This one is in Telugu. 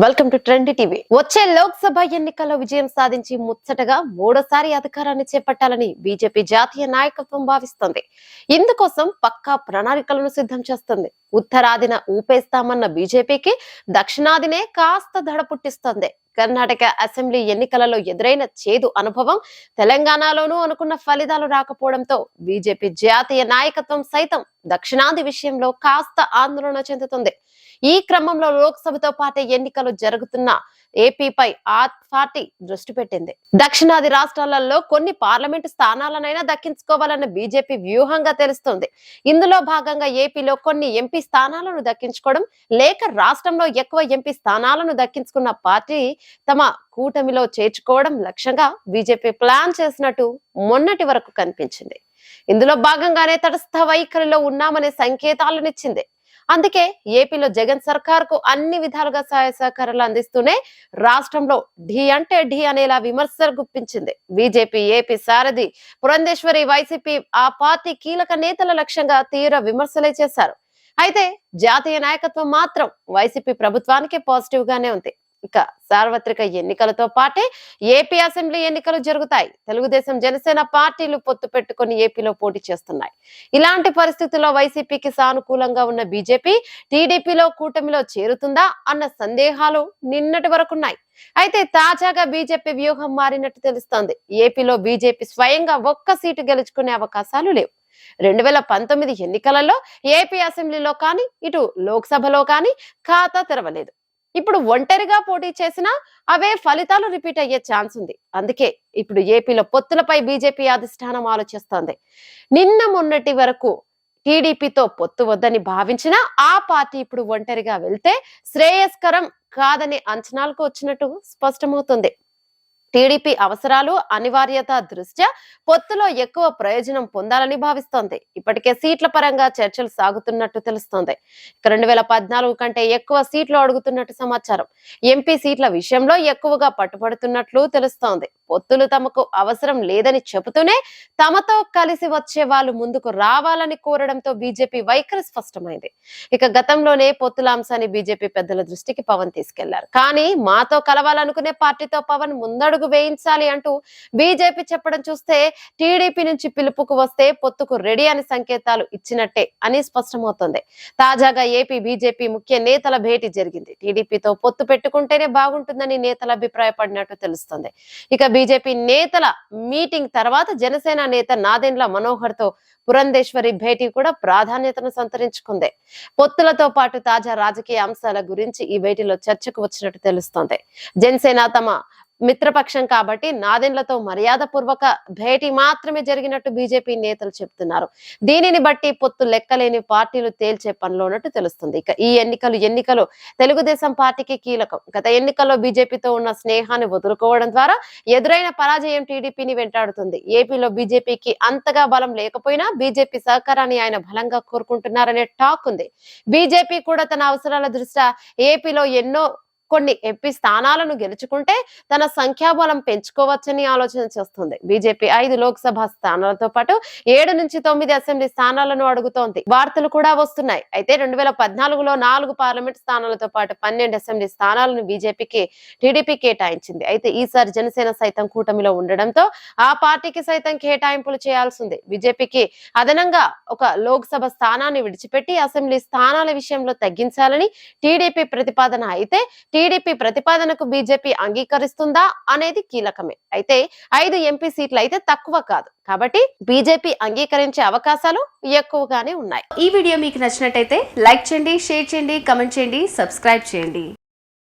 Welcome to trendy TV. వచ్చే లోక్సభ ఎన్నికల్లో విజయం సాధించి ముచ్చటగా మూడోసారి అధికారాన్ని చేపట్టాలని బీజేపీ జాతీయ నాయకత్వం భావిస్తోంది. ఇందుకోసం పక్కా ప్రణాళికలను సిద్ధం చేస్తుంది. ఉత్తరాదిన ఊపేస్తామన్న బీజేపీకి దక్షిణాదినే కాస్త దడ పుట్టిస్తోంది. కర్ణాటక అసెంబ్లీ ఎన్నికలలో ఎదురైన చేదు అనుభవం, తెలంగాణలోనూ అనుకున్న ఫలితాలు రాకపోవడంతో బీజేపీ జాతీయ నాయకత్వం సైతం దక్షిణాది విషయంలో కాస్త ఆందోళన చెందుతుంది. ఈ క్రమంలో లోక్సభతో పాటు ఎన్నికలు జరుగుతున్న ఏపీపై ఆ పార్టీ దృష్టి పెట్టింది. దక్షిణాది రాష్ట్రాలలో కొన్ని పార్లమెంటు స్థానాలనైనా దక్కించుకోవాలన్న బీజేపీ వ్యూహంగా తెలుస్తోంది. ఇందులో భాగంగా ఏపీలో కొన్ని ఎంపీ స్థానాలను దక్కించుకోవడం, లేక రాష్ట్రంలో ఎక్కువ ఎంపీ స్థానాలను దక్కించుకున్న పార్టీ తమ కూటమిలో చేర్చుకోవడం లక్ష్యంగా బీజేపీ ప్లాన్ చేసినట్టు మొన్నటి వరకు కనిపించింది. ఇందులో భాగంగానే తటస్థ వైఖరిలో ఉన్నామనే సంకేతాలనిచ్చింది. అందుకే ఏపీలో జగన్ సర్కార్ కు అన్ని విధాలుగా సహాయ సహకారాలు అందిస్తూనే రాష్ట్రంలో ఢీ అంటే ఢీ అనేలా విమర్శలు గుప్పించింది. బీజేపీ ఏపీ సారథి పురంధేశ్వరి, వైసీపీ ఆ పార్టీ కీలక నేతల లక్ష్యంగా తీవ్ర విమర్శలే చేశారు. అయితే జాతీయ నాయకత్వం మాత్రం వైసీపీ ప్రభుత్వానికి పాజిటివ్ గానే ఉంది. ఇక సార్వత్రిక ఎన్నికలతో పాటే ఏపీ అసెంబ్లీ ఎన్నికలు జరుగుతాయి. తెలుగుదేశం, జనసేన పార్టీలు పొత్తు పెట్టుకుని ఏపీలో పోటీ చేస్తున్నాయి. ఇలాంటి పరిస్థితుల్లో వైసీపీకి సానుకూలంగా ఉన్న బీజేపీ టీడీపీలో కూటమిలో చేరుతుందా అన్న సందేహాలు నిన్నటి వరకున్నాయి. అయితే తాజాగా బీజేపీ వ్యూహం మారినట్టు తెలుస్తోంది. ఏపీలో బీజేపీ స్వయంగా ఒక్క సీటు గెలుచుకునే అవకాశాలు లేవు. 2019 ఎన్నికలలో ఏపీ అసెంబ్లీలో కానీ ఇటు లోక్సభలో కానీ ఖాతా తెరవలేదు. ఇప్పుడు ఒంటరిగా పోటీ చేసినా అవే ఫలితాలు రిపీట్ అయ్యే ఛాన్స్ ఉంది. అందుకే ఇప్పుడు ఏపీలో పొత్తులపై బీజేపీ అధిష్టానం ఆలోచిస్తోంది. నిన్న మొన్నటి వరకు టీడీపీతో పొత్తు వద్దని భావించిన ఆ పార్టీ ఇప్పుడు ఒంటరిగా వెళ్తే శ్రేయస్కరం కాదని అంచనాలకు వచ్చినట్టు స్పష్టమవుతుంది. టీడీపీ అవసరాలు, అనివార్యత దృష్ట్యా పొత్తులో ఎక్కువ ప్రయోజనం పొందాలని భావిస్తోంది. ఇప్పటికే సీట్ల పరంగా చర్చలు సాగుతున్నట్టు తెలుస్తోంది. 2014 కంటే ఎక్కువ సీట్లు అడుగుతున్నట్టు సమాచారం. ఎంపీ సీట్ల విషయంలో ఎక్కువగా పట్టుబడుతున్నట్లు తెలుస్తోంది. పొత్తులు తమకు అవసరం లేదని చెబుతూనే తమతో కలిసి వచ్చే వాళ్ళు ముందుకు రావాలని కోరడంతో బీజేపీ వైఖరి స్పష్టమైంది. ఇక గతంలోనే పొత్తుల అంశాన్ని బీజేపీ పెద్దల దృష్టికి పవన్ తీసుకెళ్లారు. కానీ మాతో కలవాలనుకునే పార్టీతో పవన్ ముందడుగు వేయించాలి అంటూ బీజేపీ చెప్పడం చూస్తే టీడీపీ నుంచి పిలుపుకు వస్తే పొత్తుకు రెడీ అని సంకేతాలు ఇచ్చినట్టే అని స్పష్టమవుతోంది. తాజాగా ఏపీ బీజేపీ ముఖ్య నేతల భేటీ జరిగింది. టీడీపీతో పొత్తు పెట్టుకుంటేనే బాగుంటుందని నేతలు అభిప్రాయపడినట్టు తెలుస్తోంది. ఇక బీజేపీ నేతల మీటింగ్ తర్వాత జనసేన నేత నాదెండ్ల మనోహర్ తో పురంధేశ్వరి భేటీ కూడా ప్రాధాన్యతను సంతరించుకుంది. పొత్తులతో పాటు తాజా రాజకీయ అంశాల గురించి ఈ భేటీలో చర్చకు వచ్చినట్టు తెలుస్తోంది. జనసేన తమ మిత్రపక్షం కాబట్టి నాదెండ్లతో మర్యాద పూర్వక భేటీ మాత్రమే జరిగినట్టు బీజేపీ నేతలు చెబుతున్నారు. దీనిని బట్టి పొత్తు లెక్కలేని పార్టీలు తేల్చే పనిలో ఉన్నట్టు తెలుస్తుంది. ఇక ఈ ఎన్నికలు తెలుగుదేశం పార్టీకి కీలకం. గత ఎన్నికల్లో బీజేపీతో ఉన్న స్నేహాన్ని వదులుకోవడం ద్వారా ఎదురైన పరాజయం టీడీపీని వెంటాడుతుంది. ఏపీలో బీజేపీకి అంతగా బలం లేకపోయినా బీజేపీ సహకారాన్ని ఆయన బలంగా కోరుకుంటున్నారనే టాక్ ఉంది. బీజేపీ కూడా తన అవసరాల దృష్ట్యా ఏపీలో కొన్ని ఎంపీ స్థానాలను గెలుచుకుంటే తన సంఖ్యాబలం పెంచుకోవచ్చని ఆలోచన చేస్తుంది. బీజేపీ 5 లోక్సభ స్థానాలతో పాటు 7 నుంచి 9 అసెంబ్లీ స్థానాలను అడుగుతోంది. వార్తలు కూడా వస్తున్నాయి. అయితే 2014లో 4 పార్లమెంట్ స్థానాలతో పాటు 12 అసెంబ్లీ స్థానాలను బీజేపీకి టీడీపీ కేటాయించింది. అయితే ఈసారి జనసేన సైతం కూటమిలో ఉండడంతో ఆ పార్టీకి సైతం కేటాయింపులు చేయాల్సింది. బీజేపీకి అదనంగా ఒక లోక్సభ స్థానాన్ని విడిచిపెట్టి అసెంబ్లీ స్థానాల విషయంలో తగ్గించాలని టీడీపీ ప్రతిపాదన. అయితే టీడీపీ ప్రతిపాదనకు బీజేపీ అంగీకరిస్తుందా అనేది కీలకమే. అయితే 5 ఎంపీ సీట్లు అయితే తక్కువ కాదు కాబట్టి బీజేపీ అంగీకరించే అవకాశాలు ఎక్కువగానే ఉన్నాయి. ఈ వీడియో మీకు నచ్చినట్టయితే లైక్ చేయండి, షేర్ చేయండి, కమెంట్ చేయండి, సబ్స్క్రైబ్ చేయండి.